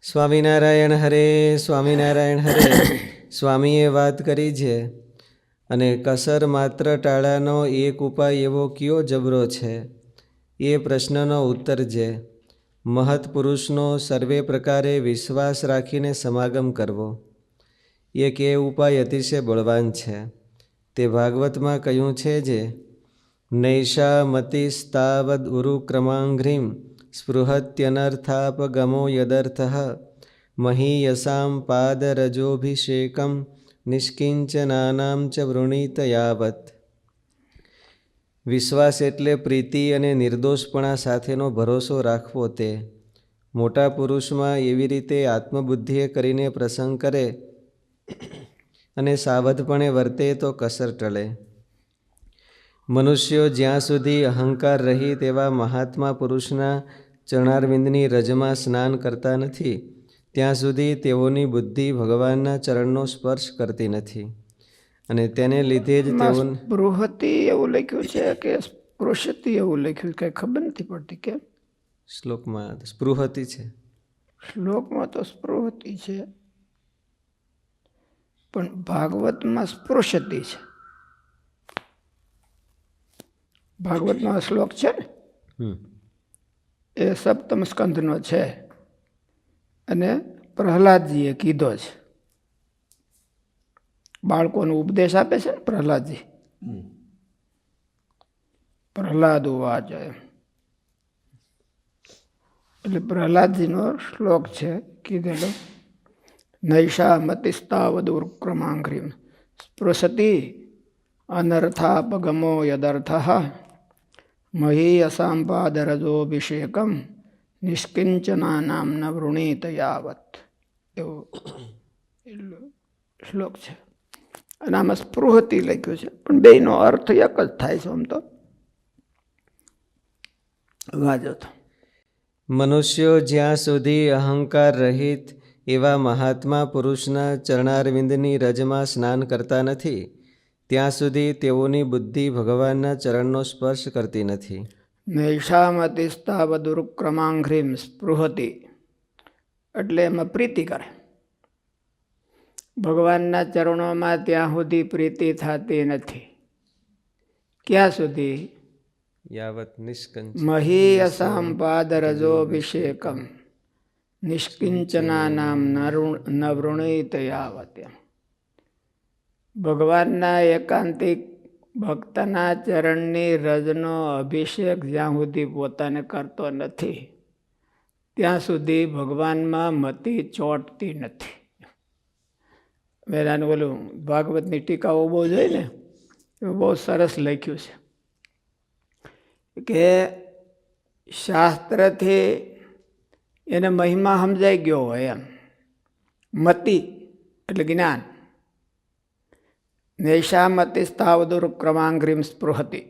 સ્વામિનારાયણ હરે, સ્વામિનારાયણ હરે. સ્વામીએ વાત કરી છે અને કસર માત્ર ટાળાનો એક ઉપાય એવો કયો જબરો છે? એ પ્રશ્નનો ઉત્તર છે મહત્પુરુષનો સર્વે પ્રકારે વિશ્વાસ રાખીને સમાગમ કરવો. એક એ ઉપાય અતિશય બળવાન છે. તે ભાગવતમાં કહ્યું છે જે નૈષા મતિસ્તાવદ ઉરુક્રમાંઘ્રિમ સ્પૃહત્યનર્થાપગમો યદર્થ મહીયસામ પાદરજોભિષેકમ નિષ્કિંચનાનામ ચ વૃણીત યાવત. વિશ્વાસ એટલે પ્રીતિ અને નિર્દોષપણા સાથેનો ભરોસો રાખવો. તે મોટા પુરુષમાં એવી રીતે આત્મબુદ્ધિએ કરીને પ્રસંગ કરે અને સાવધપણે વર્તે તો કસર ટળે. મનુષ્યો જ્યાં સુધી અહંકાર રહિત એવા મહાત્મા પુરુષના ચરણારવિંદની રજમાં સ્નાન કરતા નથી ત્યાં સુધી તેઓની બુદ્ધિ ભગવાનના ચરણનો સ્પર્શ કરતી નથી અને તેને લીધે જ તેઓ સ્પૃહતિ એવું લખ્યું છે કે સ્પૃશતિ એવું લખ્યું કઈ ખબર નથી પડતી. કેમ શ્લોકમાં સ્પૃહતિ છે? શ્લોકમાં તો સ્પૃહતિ છે પણ ભાગવતમાં સ્પૃશતિ છે. ભાગવતનો શ્લોક છે ને એ સપ્તમ સ્કંધનો છે અને પ્રહલાદજીએ કીધો છે. બાળકોનો ઉપદેશ આપે છે ને પ્રહલાદજી. પ્રહલાદ વાચ એટલે પ્રહલાદજીનો શ્લોક છે કીધેલો. નૈષા મતિસ્તાવદ ઉર્ક્રમાંઘ્રિમ સ્પૃશતિ અનર્થાપગમો યદર્થ મહીયસાંપાદરજોભિષેકમ નિષ્કિંચનાનામ ન વૃણીત યાવત. એવો શ્લોક છે અને આમાં સ્પૃહતિ લખ્યું છે પણ બેયનો અર્થ એક જ થાય છે. આમ તો વાજો તો મનુષ્યો જ્યાં સુધી અહંકાર રહિત એવા મહાત્મા પુરુષના ચરણારવિંદની રજમાં સ્નાન કરતા નથી ત્યાં સુધી તેઓની બુદ્ધિ ભગવાનના ચરણનો સ્પર્શ કરતી નથી. નૈષામતિસ્તાવદુરુક્રમાંઘ્રિમ સ્પૃહતિ એટલે એમાં પ્રીતિ કરે. ભગવાનના ચરણોમાં ત્યાં સુધી પ્રીતિ થતી નથી. ક્યાં સુધી? યાવત નિષ્કંચ મહીયસામ પાદરજોભિષેકમ નિષ્કિંચનાનામ ન વૃણીત યાવત. ભગવાનના એકાંતિક ભક્તના ચરણની રજનો અભિષેક જ્યાં સુધી પોતાને કરતો નથી ત્યાં સુધી ભગવાનમાં મતિ ચોંટતી નથી. વેરાનું ઓલું ભાગવતની ટીકાઓ બહુ જોઈ ને એવું બહુ સરસ લખ્યું છે કે શાસ્ત્રથી એને મહિમા સમજાઈ ગયો હોય એમ. મતિ એટલે જ્ઞાન. નૈષામતિસ્તાવદુરુક્રમાંઘ્રિમ સ્પૃહતિ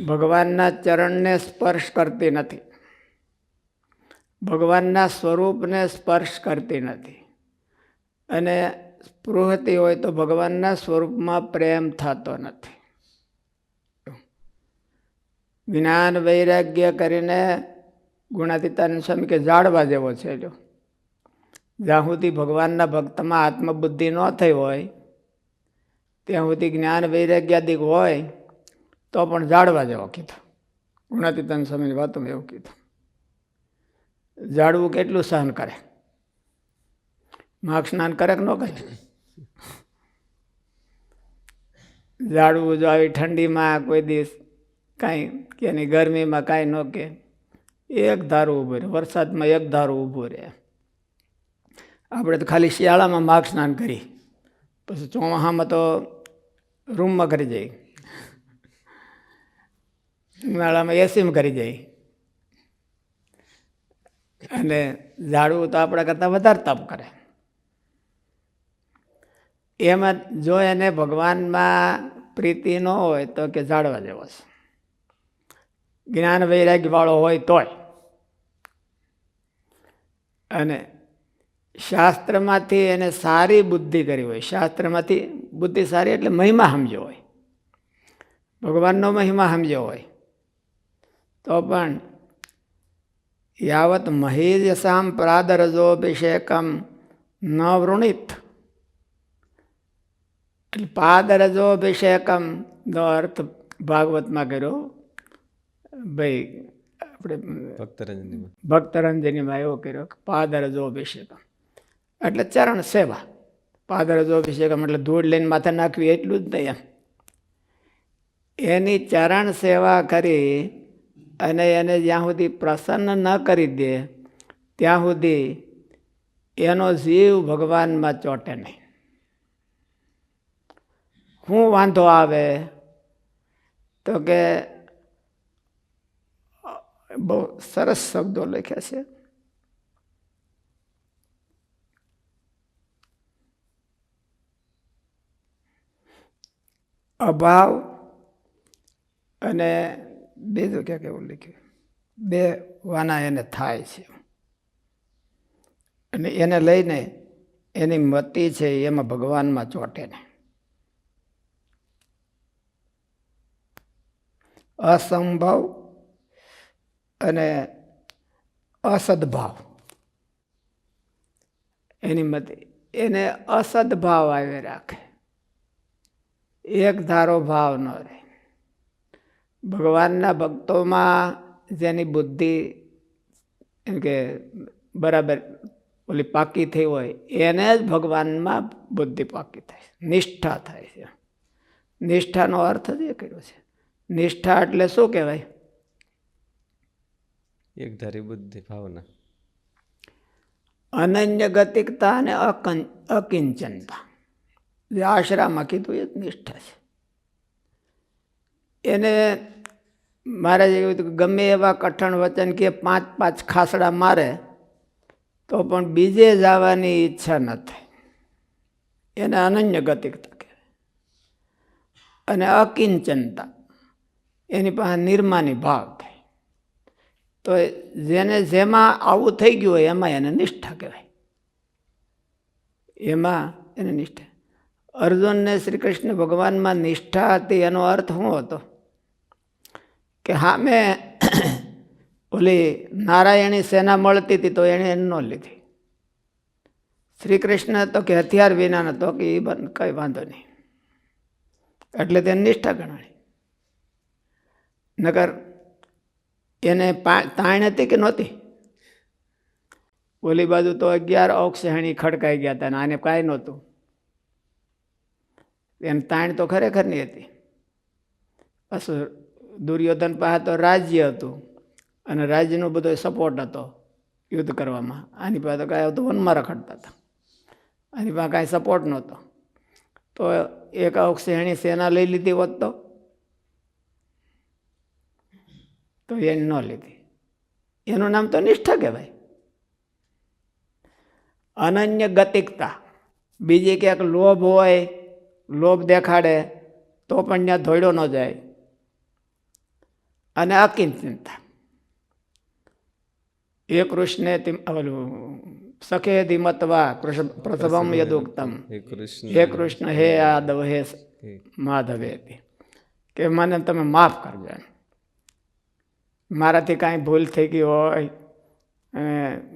ભગવાનના ચરણને સ્પર્શ કરતી નથી, ભગવાનના સ્વરૂપને સ્પર્શ કરતી નથી અને સ્પૃહતિ હોય તો ભગવાનના સ્વરૂપમાં પ્રેમ થતો નથી. જ્ઞાન વૈરાગ્ય કરીને ગુણાતીતાનંદ સ્વામી કે ઝાડવા જેવો છે. જ્યાં સુધી ભગવાનના ભક્તમાં આત્મબુદ્ધિ ન થઈ હોય ત્યાં સુધી જ્ઞાન વૈરાગ્યાદિક હોય તો પણ ઝાડવા જેવો કીધું. ગુણાતીતાનંદ સ્વામીની વાતોમાં એવું કીધું. ઝાડવું કેટલું સહન કરે? માગ સ્નાન કરે કે ન કરે? ઝાડવું જો આવી ઠંડીમાં કોઈ દિવસ કાંઈ કે એની ગરમીમાં કાંઈ ન કે એક ધારું ઊભું રહે, વરસાદમાં એક ધારું ઊભું રહે. આપણે તો ખાલી શિયાળામાં માગ સ્નાન કરી પછી ચોમાસામાં તો રૂમમાં કરી જઈએ, ઉનાળામાં એસીમાં કરી જઈએ અને ઝાડવું તો આપણા કરતાં વધારે તાપ કરે. એમાં જો એને ભગવાનમાં પ્રીતિ ન હોય તો કે ઝાડવા જેવો છે. જ્ઞાન વૈરાગ્યવાળો હોય તોય. અને શાસ્ત્રમાંથી એને સારી બુદ્ધિ કરી હોય, શાસ્ત્રમાંથી બુદ્ધિ સારી એટલે મહિમા સમજ્યો હોય, ભગવાનનો મહિમા સમજ્યો હોય તો પણ યાવત મહીયસામ પ્રાદરજોભિષેકમ ન વૃણિત. એટલે પાદરજોભિષેકમ નો અર્થ ભાગવતમાં કર્યો. ભાઈ આપણે ભક્તરંજનીમાં એવો કર્યો કે પાદરજોભિષેકમ એટલે ચરણ સેવા. પાદરજોભિષેકમ એટલે ધૂળ લઈને માથે નાખવી એટલું જ નહીં એમ. એની ચરણ સેવા કરી અને એને જ્યાં સુધી પ્રસન્ન ન કરી દે ત્યાં સુધી એનો જીવ ભગવાનમાં ચોંટે નહીં. શું વાંધો આવે તો કે બહુ સરસ શબ્દો લખ્યા છે. અભાવ અને બીજું ક્યાંક એવું લખ્યું, બે વાના એને થાય છે અને એને લઈને એની મતિ છે એમાં ભગવાનમાં ચોંટે ને. અસંભવ અને અસદભાવ એની મતે એને અસદભાવ આવી રાખે, એક ધારો ભાવ ન રહે. ભગવાનના ભક્તોમાં જેની બુદ્ધિ એમ કે બરાબર ઓલી પાકી થઈ હોય એને જ ભગવાનમાં બુદ્ધિ પાકી થાય, નિષ્ઠા થાય છે. નિષ્ઠાનો અર્થ જ એ કર્યો છે. નિષ્ઠા એટલે શું કહેવાય? એકધારી બુદ્ધિ ભાવના, અનન્ય ગતિકતા અને અકિંચનતા. જે આશરામાં કીધું એ જ નિષ્ઠા છે. એને મહારાજે એવું હતું કે ગમે એવા કઠણ વચન કે 5 ખાસડા મારે તો પણ બીજે જવાની ઈચ્છા ન થાય. એને અનન્ય ગતિકતા કહેવાય. અને અકિંચનતા એની પાસે નિર્માની ભાવ થાય. તો જેને જેમાં આવું થઈ ગયું હોય એમાં એને નિષ્ઠા કહેવાય. એમાં એને નિષ્ઠા. અર્જુનને શ્રી કૃષ્ણ ભગવાનમાં નિષ્ઠા હતી એનો અર્થ શું હતો? કે હા મેં ઓલી નારાયણી સેના મળતી હતી તો એણે ન લીધી. શ્રી કૃષ્ણ તો કે હથિયાર વિના નતો કે એ કંઈ વાંધો નહીં, એટલે તેને નિષ્ઠા ગણાણી. નકર એને તાણ હતી કે નહોતી? ઓલી બાજુ તો 11 અક્ષહેણી ખડકાઈ ગયા હતા અને આને કાંઈ નહોતું. એને તાણ તો ખરેખર નહીં હતી. પાછું દુર્યોધન પાસે તો રાજ્ય હતું અને રાજ્યનો બધો સપોર્ટ હતો યુદ્ધ કરવામાં. આની પાસે તો કાંઈ હતું, વનમાં રખડતા હતા. આની પાસે કાંઈ સપોર્ટ નહોતો. તો એક અક્ષહેણી સેના લઈ લીધી હોત તો એને ન લીધી. એનું નામ તો નિષ્ઠા કહેવાય. અનન્ય ગતિકતા. બીજી ક્યાંક લોભ હોય, લોભ દેખાડે તો પણ ત્યાં ધોયડો ન જાય. અને અકિંચનતા. એ કૃષ્ણે સખે ધીમતવા પ્રસવમ યદુક્તમ. હે કૃષ્ણ, હે યાદવ, હે માધવે, કે મને તમે માફ કરજો. મારાથી કાંઈ ભૂલ થઈ ગઈ હોય,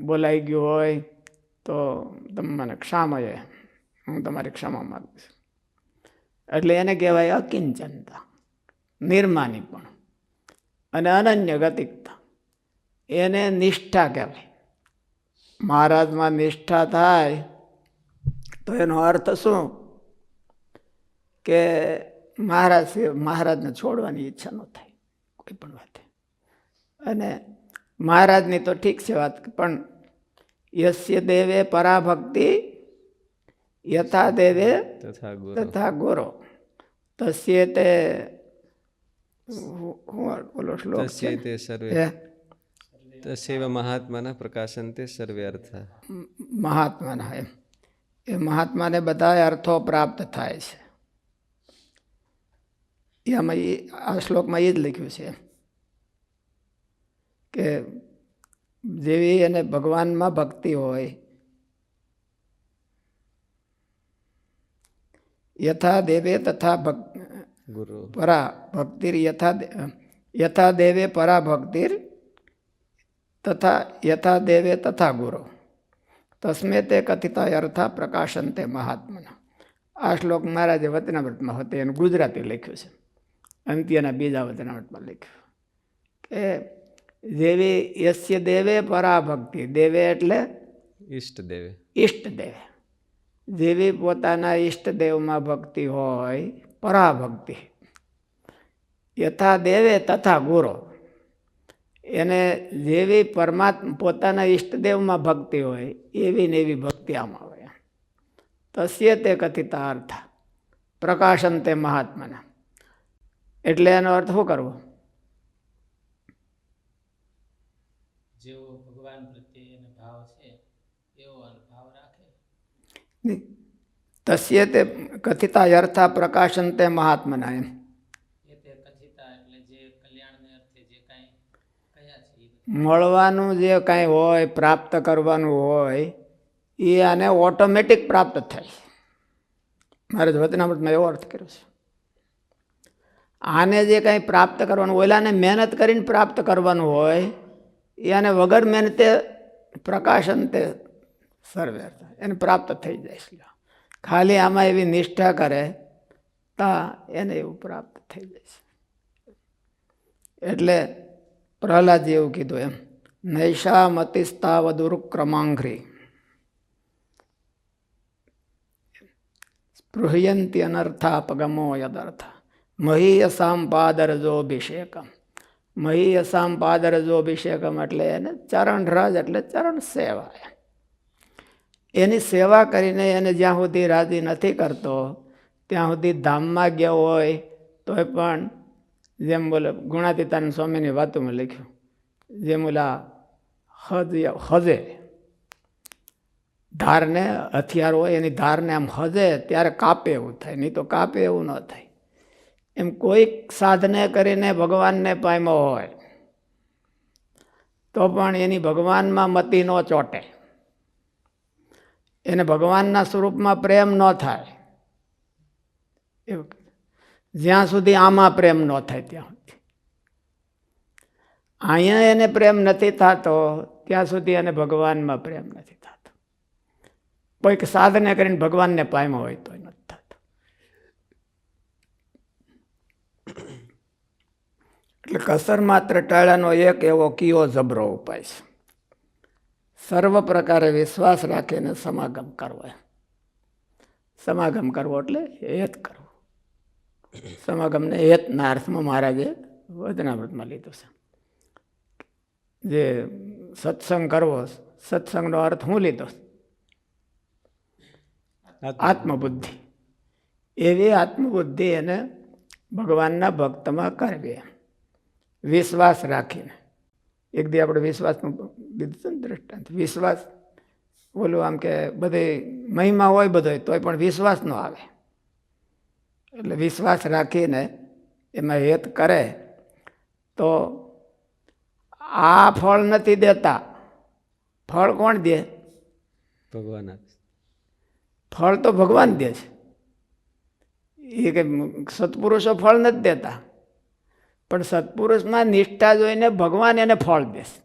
બોલાઈ ગયું હોય તો તમે મને ક્ષામય, હું તમારી ક્ષમા માગું છું. એટલે એને કહેવાય અકિંચનતા, નિર્માની પણ. અને અનન્ય ગતિકતા એને નિષ્ઠા કહેવાય. મહારાજમાં નિષ્ઠા થાય તો એનો અર્થ શું? કે મહારાજને છોડવાની ઈચ્છા ન થાય કોઈ પણ વાત. અને મહારાજની તો ઠીક છે વાત, પણ યસ્ય દેવે પરાભક્તિ યથા દેવે તથા ગુરો તસ્ય તે બોલો શ્લોક છે. તસ્યૈવ મહાત્માના પ્રકાશન્તે સર્વે અર્થ. મહાત્માના એ મહાત્માને બધા અર્થો પ્રાપ્ત થાય છે. એમાં આ શ્લોકમાં એ જ લખ્યું છે કે જેવી એને ભગવાનમાં ભક્તિ હોય, યથા દેવે તથા પરા ભક્તિર યથા દેવે પરા ભક્તિર તથા યથા દેવે તથા ગુરો તસ્મે તે કથિતા અર્થા પ્રકાશંતે મહાત્મના. આ શ્લોક મહારાજે વચનામૃતમાં હોતે એનું ગુજરાતી લખ્યું છે. અંત્યના બીજા વચનામૃતમાં લખ્યું કે દેવી યસ્ય દેવે પરાભક્તિ. દેવે એટલે ઈષ્ટદેવે. ઈષ્ટદેવ. જેવી પોતાના ઈષ્ટદેવમાં ભક્તિ હોય પરાભક્તિ. યથા દેવે તથા ગુરો. એને જેવી પોતાના ઈષ્ટદેવમાં ભક્તિ હોય એવી ને એવી ભક્તિ આમાં હોય. તસ્ય તે કથિતા અર્થ પ્રકાશંતે મહાત્માના. એટલે એનો અર્થ શું કરવો? જેવો ભગવાન પ્રત્યે એનો ભાવ છે એવો ભાવ રાખે. તસ્ય તે કથિતા અર્થા પ્રકાશંતે મહાત્મના. એમ એ તે કથિતા એટલે જે કલ્યાણને અર્થે જે કાંઈ કયા છે એ મળવાનું જે કાંઈ હોય, પ્રાપ્ત કરવાનું હોય એ આને ઓટોમેટિક પ્રાપ્ત થાય. મારે વચનામૃતમાં એવો અર્થ કર્યો છે. આને જે કાંઈ પ્રાપ્ત કરવાનું, ઓલાને મહેનત કરીને પ્રાપ્ત કરવાનું હોય એ આને વગર મહેનતે પ્રકાશંતે સર્વે એને પ્રાપ્ત થઈ જાય છે. ખાલી આમાં એવી નિષ્ઠા કરે તા એને એવું પ્રાપ્ત થઈ જાય છે. એટલે પ્રહલાદજી એવું કીધું એમ, નૈષા મતિસ્તાવ દુરુક્રમાંઘ્રી સ્પૃહયંતી અનર્થાપગમો યદર્થ મહીયસામ પાદરજોભિષેકમ. મહીયસામ પાદરજોભિષેકમ એટલે એને ચરણ રજ એટલે ચરણ સેવા. એની સેવા કરીને એને જ્યાં સુધી રાજી નથી કરતો ત્યાં સુધી ધામમાં ગયો હોય તોય પણ જેમ બોલે ગુણાતીતાનંદ સ્વામીની વાતોમાં લખ્યું, જેમ ઓલા હજે ધારને હથિયાર હોય એની ધારને આમ હજે ત્યારે કાપે એવું થાય, નહીં તો કાપે એવું ન થાય. એમ કોઈક સાધને કરીને ભગવાનને પામ્યો હોય તો પણ એની ભગવાનમાં મતિ ન ચોટે, એને ભગવાનના સ્વરૂપમાં પ્રેમ ન થાય. એવું જ્યાં સુધી આમાં પ્રેમ ન થાય ત્યાં સુધી. અહીંયા એને પ્રેમ નથી થતો ત્યાં સુધી એને ભગવાનમાં પ્રેમ નથી થતો. કોઈક સાધને કરીને ભગવાનને પામ્યો હોય તો નથી થતો. એટલે કસર માત્ર ટાળાનો એક એવો કીઓ જબરો ઉપાય છે. સર્વ પ્રકારે વિશ્વાસ રાખીને સમાગમ કરવો. સમાગમ કરવો એટલે હેત કરવો. સમાગમને હેતના અર્થમાં મહારાજે વચનામૃતમાં લીધું છે. જે સત્સંગ કરવો, સત્સંગનો અર્થ શું લીધો? આત્મબુદ્ધિ. એવી આત્મબુદ્ધિ એને ભગવાનના ભક્તમાં કરવી, વિશ્વાસ રાખીને. એક દી આપણે વિશ્વાસનું દીધું દ્રષ્ટાંત. વિશ્વાસ બોલું આમ કે બધે મહિમા હોય બધો તોય પણ વિશ્વાસ ન આવે. એટલે વિશ્વાસ રાખીને એમાં હેત કરે તો આ ફળ નથી દેતા. ફળ કોણ દે? ભગવાન. ફળ તો ભગવાન દે છે. એ કે સત્પુરુષો ફળ નથી દેતા, પણ સત્પુરુષમાં નિષ્ઠા જોઈને ભગવાન એને ફળ દેશે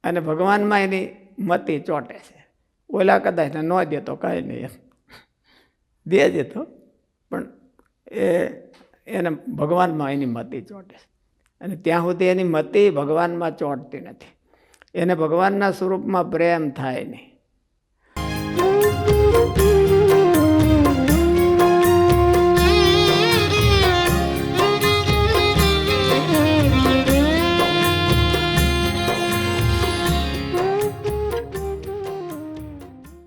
અને ભગવાનમાં એની મતિ ચોટે છે. ઓલા કદાચ ન દે તો કાંઈ નહીં, એમ દે તો પણ એને ભગવાનમાં એની મતિ ચોટે છે. અને ત્યાં સુધી એની મતિ ભગવાનમાં ચોટતી નથી. એને ભગવાનના સ્વરૂપમાં પ્રેમ થાય નહીં.